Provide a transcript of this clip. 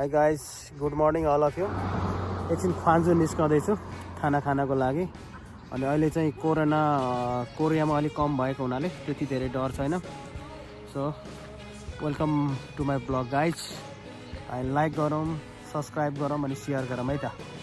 High guys, good morning all of you. एकछिन फान्जु निस्कँदैछु खाना खानको लागि। अनि अहिले चाहिँ कोरियामा अलिक कम भएको हुनाले त्यति धेरै डर छैन। So welcome to my blog guys. Like गरौँ, सब्सक्राइब गरौँ अनि सेयर गरौँ है त।